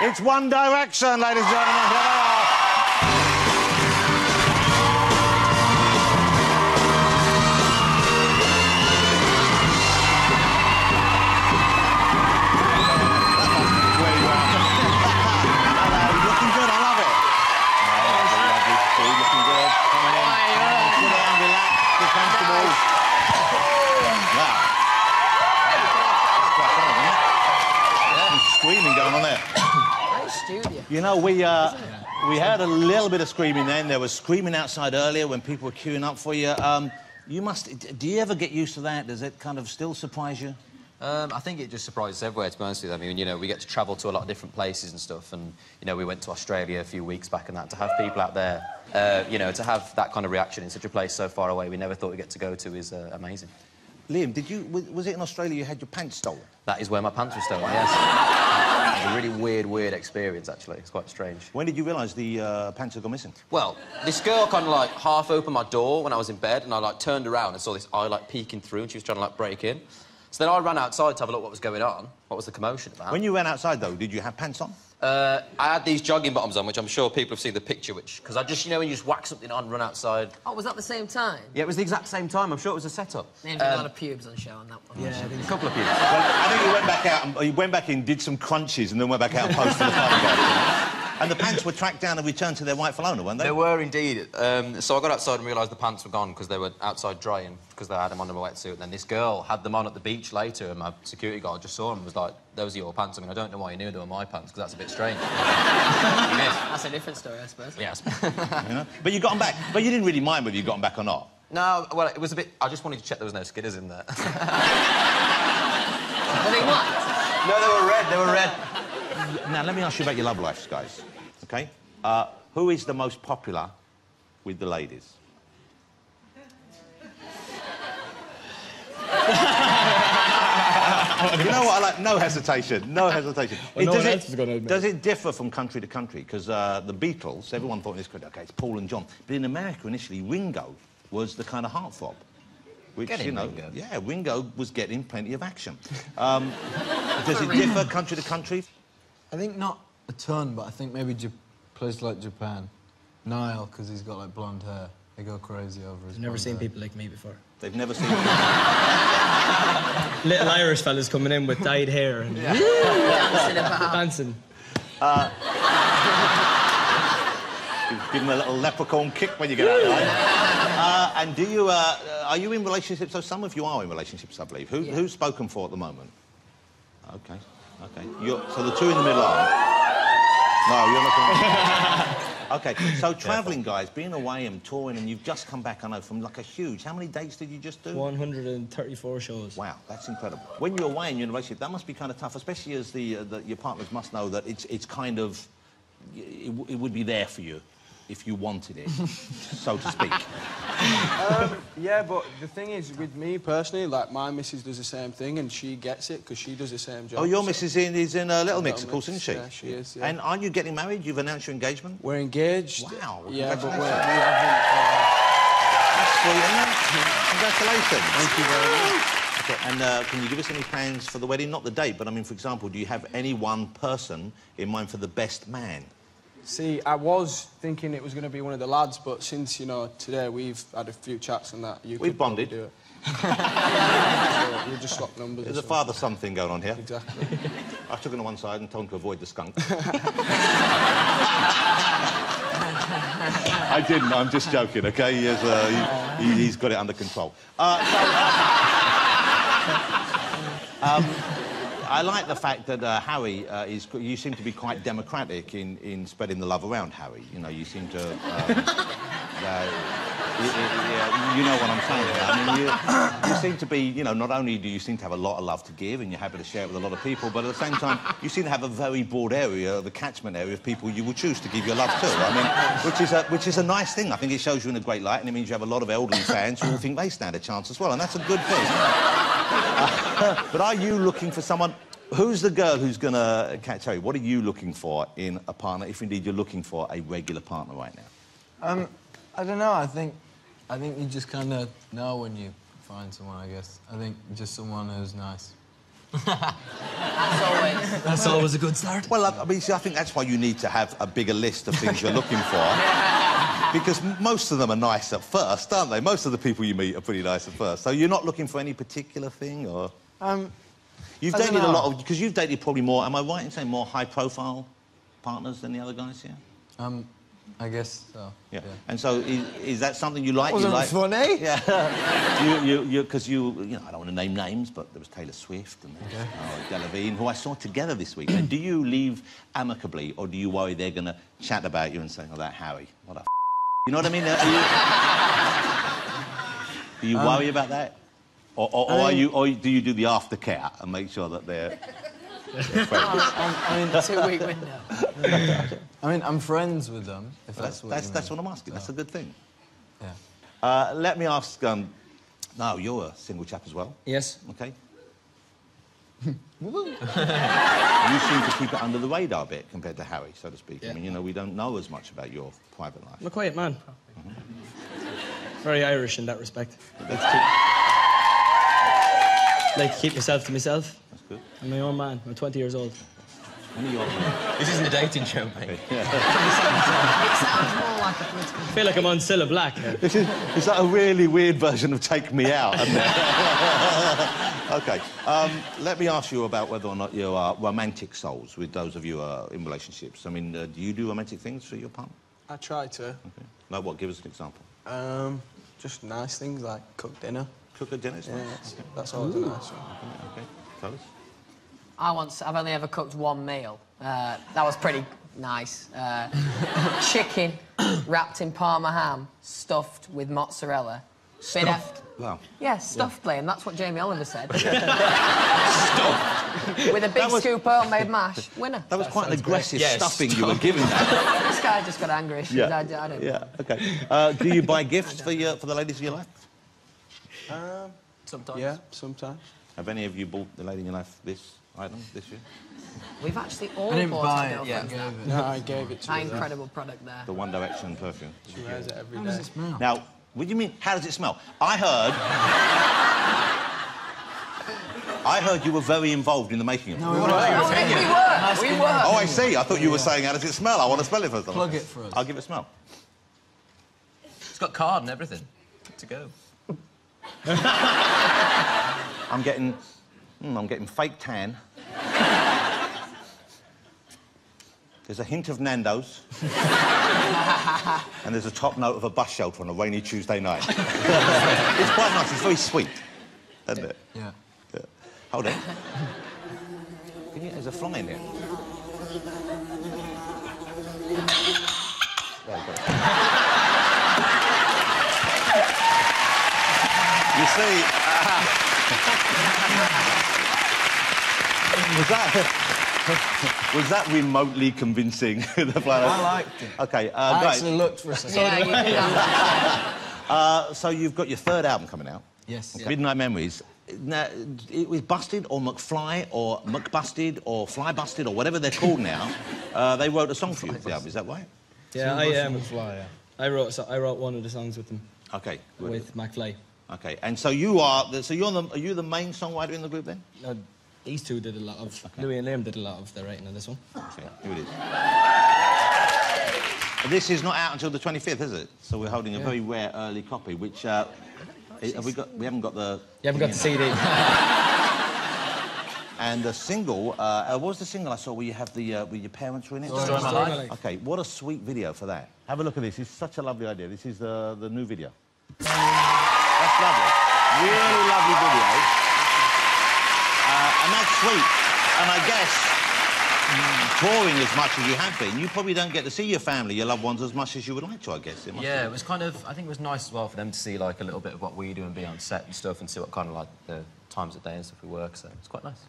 It's One Direction, ladies and gentlemen. Here they are. Screaming going on there. Nice studio. You know, we heard a little bit of screaming then. There was screaming outside earlier when people were queuing up for you. Do you ever get used to that? Does it kind of still surprise you? I think it just surprises everywhere, to be honest with you. I mean, you know, we get to travel to a lot of different places and stuff, and, you know, we went to Australia a few weeks back and that. To have people out there, you know, to have that kind of reaction in such a place so far away we never thought we'd get to go to is amazing. Liam, was it in Australia you had your pants stolen? That is where my pants were stolen, yes. It was a really weird experience, actually. It's quite strange. When did you realise the pants had gone missing? Well, this girl kind of, like, half opened my door when I was in bed, and I, like, turned around and saw this eye, like, peeking through, and she was trying to, like, break in. So then I ran outside to have a look what was going on. What was the commotion about? When you ran outside, though, did you have pants on? I had these jogging bottoms on, which I'm sure people have seen the picture, which... Because I just, you know, when you just whack something on, run outside... Oh, was that the same time? Yeah, it was the exact same time. I'm sure it was a setup. Named a lot of pubes on show on that one. Yeah, a couple of pubes. Well, I think you went back out and you went back in, did some crunches, and then went back out and posted the photograph. And the pants were tracked down and returned to their rightful owner, weren't they? They were indeed. So I got outside and realised the pants were gone because they were outside drying because they had them under my wetsuit. And then this girl had them on at the beach later, and my security guard just saw them and was like, "Those are your pants." I mean, I don't know why you knew they were my pants because that's a bit strange. That's a different story, I suppose. Yes. You know? But you got them back. But you didn't really mind whether you got them back or not. No, well, it was a bit... I just wanted to check there was no skidders in there. Were they what? No, they were red. They were red. Now, let me ask you about your love lives, guys. OK? Who is the most popular with the ladies? You know what I like? No hesitation. No hesitation. Well, does it differ from country to country? Because the Beatles, everyone thought in this country, OK, it's Paul and John. But in America, initially, Ringo was the kind of heartthrob. Which, you know, Ringo. Yeah, Ringo was getting plenty of action. Does it differ country to country? I think not a ton, but I think maybe places like Japan. Niall, because he's got, like, blonde hair. They go crazy over his I've never seen people like me before. They've never seen... Little Irish fellas coming in with dyed hair and... Dancing about. Dancing. Give them a little leprechaun kick when you get out there. And do you... are you in relationships? So some of you are in relationships, I believe. Who's spoken for at the moment? OK, OK. So the two in the middle are... No, you're not... OK, so travelling, guys, being away and touring, and you've just come back, I know, from, like, a huge... How many dates did you just do? 134 shows. Wow, that's incredible. When you're away and you're in a relationship, that must be kind of tough, especially as your partners must know that it's kind of... It would be there for you if you wanted it, so to speak. Yeah, but the thing is, with me personally, like, my missus does the same thing and she gets it because she does the same job. Oh, your missus is in Little Mix, of course, isn't she? Yeah, she is, yeah. And aren't you getting married? You've announced your engagement? We're engaged. Wow. Well, yeah, but we haven't... That's brilliant. Congratulations. Thank you very much. Okay, and can you give us any plans for the wedding? Not the date, but, I mean, for example, do you have any one person in mind for the best man? See, I was thinking it was going to be one of the lads, but since, you know, today we've had a few chats and that, We've bonded. Do it. So we'll just swap numbers. There's a father-son thing going on here. Exactly. I took him to one side and told him to avoid the skunk. I didn't, I'm just joking, OK? He's got it under control. I like the fact that Harry is... You seem to be quite democratic in spreading the love around, Harry. You know, you seem to... you know what I'm saying here. I mean, you seem to be, you know, not only do you seem to have a lot of love to give and you're happy to share it with a lot of people, but at the same time, you seem to have a very broad area, the catchment area of people you will choose to give your love to. I mean, which is a nice thing. I think it shows you in a great light, and it means you have a lot of elderly fans who all think they stand a chance as well, and that's a good thing. But are you looking for someone... Who's the girl who's going to catch Harry? What are you looking for in a partner, if indeed you're looking for a regular partner right now? I don't know. I think you just kind of know when you find someone, I guess. I think just someone who's nice. As always. That's always a good start. Well, I mean, see, I think that's why you need to have a bigger list of things you're looking for. Because most of them are nice at first, aren't they? Most of the people you meet are pretty nice at first. So you're not looking for any particular thing, or...? You've dated a lot of... Because you've dated probably more... Am I right in saying more high-profile partners than the other guys here? I guess so. Yeah. And so is that something you like? Wasn't funny? Yeah. Because you know, I don't want to name names, but there was Taylor Swift and Delevingne, who I saw together this week. And do you leave amicably, or do you worry they're going to chat about you and say, oh, that Harry, what a You know what I mean? Do you worry about that? Or do you do the aftercare and make sure that they're I mean, 2-week window. I mean, I'm friends with them, if that's what you mean. That's what I'm asking. That's a good thing. Yeah. Let me ask... no, you're a single chap as well. Yes. OK. You seem to keep it under the radar a bit compared to Harry, so to speak. Yeah. I mean, you know, we don't know as much about your private life. I'm a quiet man. Very Irish in that respect. Like to keep myself to myself. That's good. I'm my own man. I'm 20 years old. This isn't a dating show, mate. It sounds more like a political... I feel like I'm on Cilla Black here. Is that a really weird version of Take Me Out? OK. Let me ask you about whether or not you are romantic souls with those of you who are in relationships. I mean, do you do romantic things for your partner? I try to. OK. Like what? Give us an example. Just nice things like cook dinner. Cook a dinner? Yeah, that's always a nice one. OK. Tell us. I've only ever cooked one meal. That was pretty nice. Chicken wrapped in Parma ham, stuffed with mozzarella. Stuffed? Wow. Yeah, stuffed, Liam. That's what Jamie Oliver said. Stuffed. With a big scoop of homemade mash. Winner. That was quite an aggressive stuffing you were giving that. This guy just got angry. Yeah. I don't know. Yeah, OK. Do you buy gifts for the ladies of your life? Sometimes. Yeah, sometimes. Have any of you bought the lady in your life this item this year? We've actually all I didn't bought buy our it, yeah. girlfriends. No, I gave it to That her. incredible product there. The One Direction perfume. She wears it every How day. does it smell? Now, what do you mean, how does it smell? I heard you were very involved in the making of it. No, We were. Oh, I see. I thought you were saying, how does it smell? I want to smell it for someone. Plug it for us. I'll give it a smell. It's got card and everything. Good to go. I'm getting fake tan. There's a hint of Nando's. And there's a top note of a bus shelter on a rainy Tuesday night. It's quite nice. It's very sweet, isn't it? Yeah. Yeah. Hold on. There's a fly in here. There you go. You see, was that remotely convincing? The fly? I liked it. OK, I great. actually looked for a second. Yeah, you did that. So you've got your third album coming out. Yes. Midnight Memories. Now, it was Busted or McFly or McBusted or Fly Busted or whatever they're called now. They wrote a song for you for the album, is that right? Yeah, I wrote one of the songs with them. OK. Good. With McFly. OK, and so are you the main songwriter in the group then? These two did a lot of... Louis and Liam did a lot of the writing on this one. Okay, here it is. This is not out until the 25th, is it? So we're holding a very rare early copy, which... we haven't got the... You haven't got the CD. And the single... what was the single I saw where you have the... where your parents were in it? Story of My Life. OK, what a sweet video for that. Have a look at this. It's such a lovely idea. This is the new video. That's lovely. Really lovely video. And that's sweet. And I guess, touring as much as you have been, you probably don't get to see your family, your loved ones, as much as you would like to, I guess. Yeah, it was kind of... I think it was nice as well for them to see, like, a little bit of what we do and be on set and stuff and see what kind of, like, the times of day and stuff we work, so it's quite nice.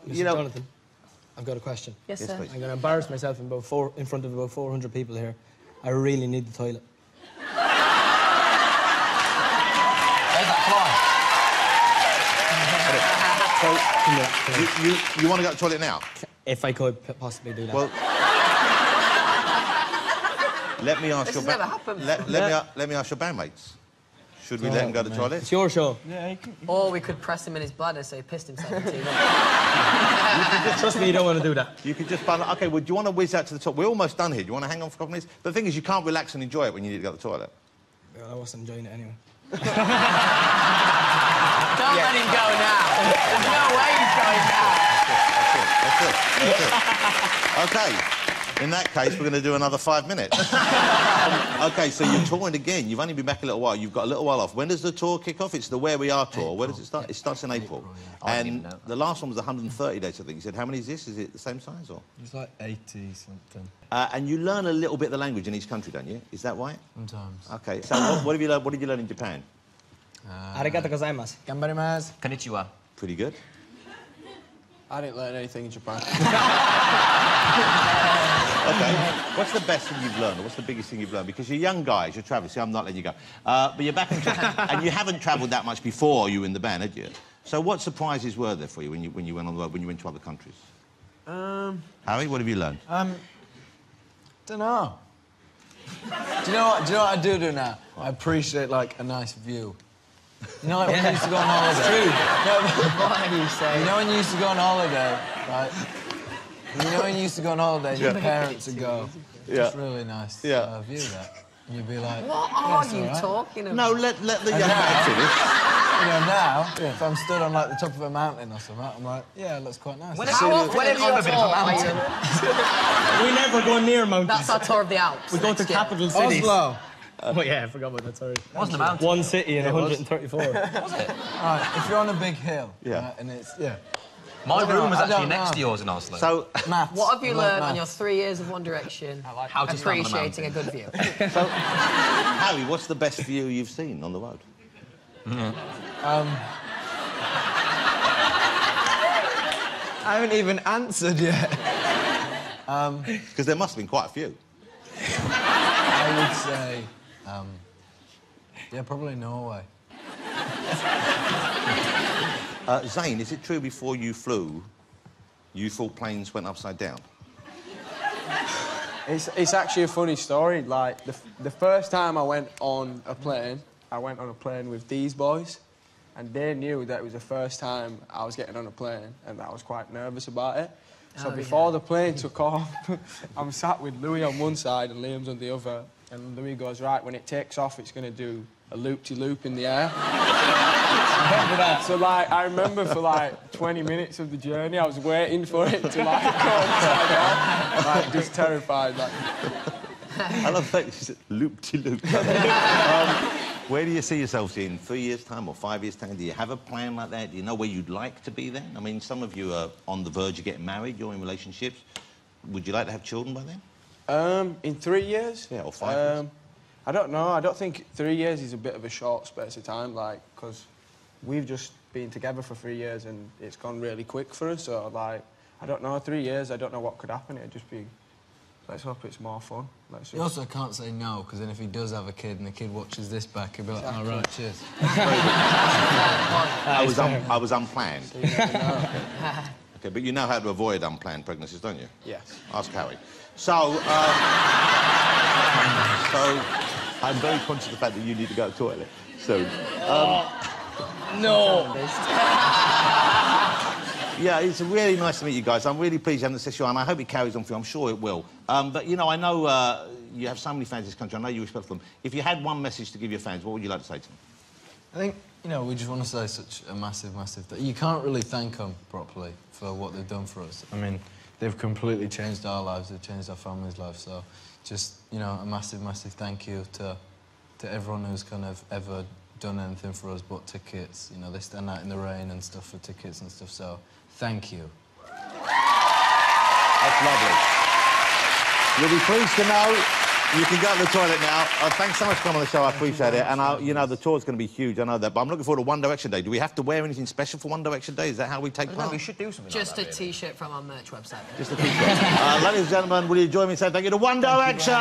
You know... Jonathan, I've got a question. Yes, sir. please. I'm going to embarrass myself in front of about 400 people here. I really need the toilet. There's that So, you want to go to the toilet now? If I could possibly do that. Well, let me ask This your has never happened. let me ask your bandmates. Should we let him go to the toilet? It's your show. Yeah, you can... Or we could press him in his bladder so he pissed himself in 2 minutes. Trust me, you don't want to do that. You could just... OK, well, do you want to whiz out to the top? We're almost done here. Do you want to hang on for a couple of minutes? But the thing is, you can't relax and enjoy it when you need to go to the toilet. Well, I wasn't enjoying it anyway. Don't let him go now. There's no way he's going now. That's it. OK. In that case, we're going to do another 5 minutes. OK, so you're touring again. You've only been back a little while. You've got a little while off. When does the tour kick off? It's the Where We Are tour. Where does it start? It starts in April. Yeah. And the last one was 130 days, I think. You said, how many is this? Is it the same size, or...? It's like 80-something. And you learn a little bit of the language in each country, don't you? Is that right? Sometimes. OK, so what have you learned? What did you learn in Japan? Arigato gozaimasu. Gambarimasu. Konnichiwa. Pretty good. I didn't learn anything in Japan. OK. What's the best thing you've learned, or what's the biggest thing you've learned? Because you're young guys, you're travelling. See, I'm not letting you go. But you're back in Japan, and you haven't travelled that much before you were in the band, had you? So what surprises were there for you when you went on the road, when you went to other countries? Harry, what have you learned? Don't know. Do you know what I do now? I appreciate, like, a nice view. You know, like when you used to go on holiday? It's true. What are you saying? You know when you used to go on holiday, right? You know when you used to go on holiday and your parents would go, just really nice view that. And you'd be like... What are you talking about? No, let the young man finish. You know, now, if I'm stood on, like, the top of a mountain or something, I'm like, yeah, it looks quite nice. How often on a bit of a mountain? We never go near mountains. That's our tour of the Alps. We go to capital cities. Oslo. Oh, yeah, I forgot about that, sorry. Wasn't a mountain. One city in 134. Was it? Right, if you're on a big hill, right, and it's... My room was I actually don't next know. to yours in Oslo. So, Maths. What have you I like learned on maths. your 3 years of One Direction? How to stand on a Appreciating a mountain. good view. so Harry, what's the best view you've seen on the road? I haven't even answered yet. Because there must have been quite a few. I would say, yeah, probably Norway. Zane, is it true before you flew, you thought planes went upside down? It's actually a funny story. Like, the first time I went on a plane with these boys, and they knew that it was the first time I was getting on a plane, and I was quite nervous about it. So before the plane took off, I'm sat with Louis on one side and Liam's on the other, and Louis goes, right, when it takes off, it's going to do a loop-de-loop in the air. So, like, I remember for, like, 20 minutes of the journey, I was waiting for it to, like, go upside down. Like, just terrified, like... I love that you said loop-de-loop. Where do you see yourselves in 3 years' time or 5 years' time? Do you have a plan like that? Do you know where you'd like to be then? I mean, some of you are on the verge of getting married, you're in relationships. Would you like to have children by then? In 3 years? Yeah, or 5 years? I don't know. I don't think 3 years is a bit of a short space of time, like, because we've just been together for 3 years and it's gone really quick for us, so, like, I don't know, 3 years, I don't know what could happen. It'd just be... Let's hope it's more fun. You also can't say no, because then if he does have a kid and the kid watches this back, he'll be like, all right, cheers. I was unplanned. You never know. OK, but you know how to avoid unplanned pregnancies, don't you? Yes. Ask Harry. So, I'm very conscious of the fact that you need to go to the toilet. So, No. yeah, it's really nice to meet you guys. I'm really pleased you haven't session, and I hope it carries on for you. I'm sure it will. But, you know, I know you have so many fans in this country. I know you respect them. If you had one message to give your fans, what would you like to say to them? I think, you know, we just want to say such a massive, massive... You can't really thank them properly for what they've done for us. I mean, they've completely changed our lives, they've changed our families' lives, so just, you know, a massive, massive thank you to everyone who's kind of ever done anything for us but tickets. You know, they stand out in the rain and stuff for tickets and stuff, so thank you. That's lovely. You'll be pleased to know you can go to the toilet now. Thanks so much for coming on the show. I appreciate it. And, you know, the tour's going to be huge. I know that. But I'm looking forward to One Direction Day. Do we have to wear anything special for One Direction Day? Is that how we take part? We should do something Just like a that, really. T-shirt from our merch website. Just a T-shirt. Ladies and gentlemen, will you join me in saying thank you to One Direction?